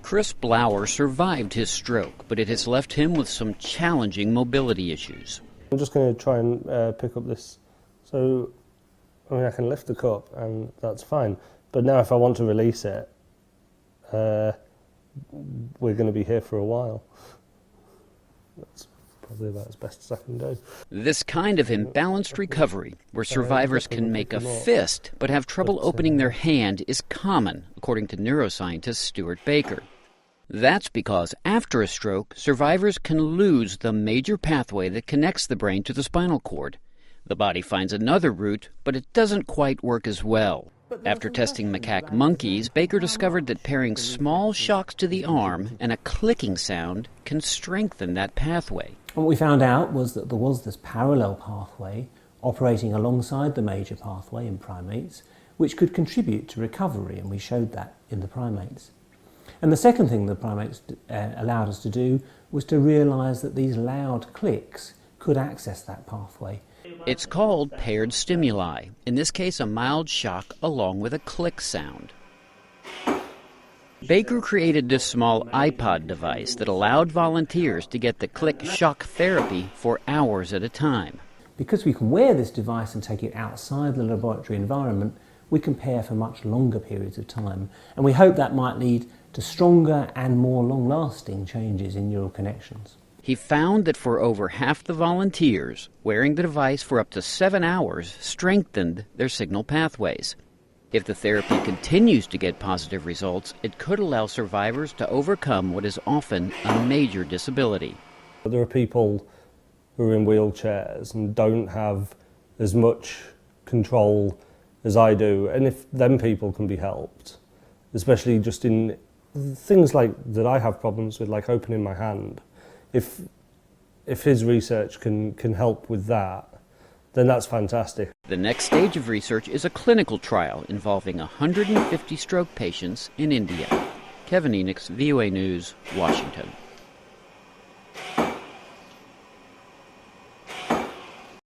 Chris Blower survived his stroke, but it has left him with some challenging mobility issues. I'm just going to try and pick up this. So, I mean, I can lift the cup and that's fine. But now if I want to release it, we're going to be here for a while. That's probably about as best as I can do. This kind of imbalanced recovery, where survivors can make a fist but have trouble opening their hand, is common, according to neuroscientist Stuart Baker. That's because after a stroke, survivors can lose the major pathway that connects the brain to the spinal cord. The body finds another route, but it doesn't quite work as well. After testing macaque monkeys, Baker discovered that pairing small shocks to the arm and a clicking sound can strengthen that pathway. What we found out was that there was this parallel pathway operating alongside the major pathway in primates, which could contribute to recovery, and we showed that in the primates. And the second thing the primates allowed us to do was to realise that these loud clicks could access that pathway. It's called paired stimuli, in this case a mild shock along with a click sound. Baker created this small iPod device that allowed volunteers to get the click shock therapy for hours at a time. Because we can wear this device and take it outside the laboratory environment, we can pair for much longer periods of time, and we hope that might lead to stronger and more long-lasting changes in neural connections. He found that for over half the volunteers, wearing the device for up to 7 hours strengthened their signal pathways. If the therapy continues to get positive results, it could allow survivors to overcome what is often a major disability. There are people who are in wheelchairs and don't have as much control as I do, and if them people can be helped, especially just in things like that I have problems with, like opening my hand, if his research can help with that, then that's fantastic. The next stage of research is a clinical trial involving 150 stroke patients in India. Kevin Enochs, VOA News, Washington.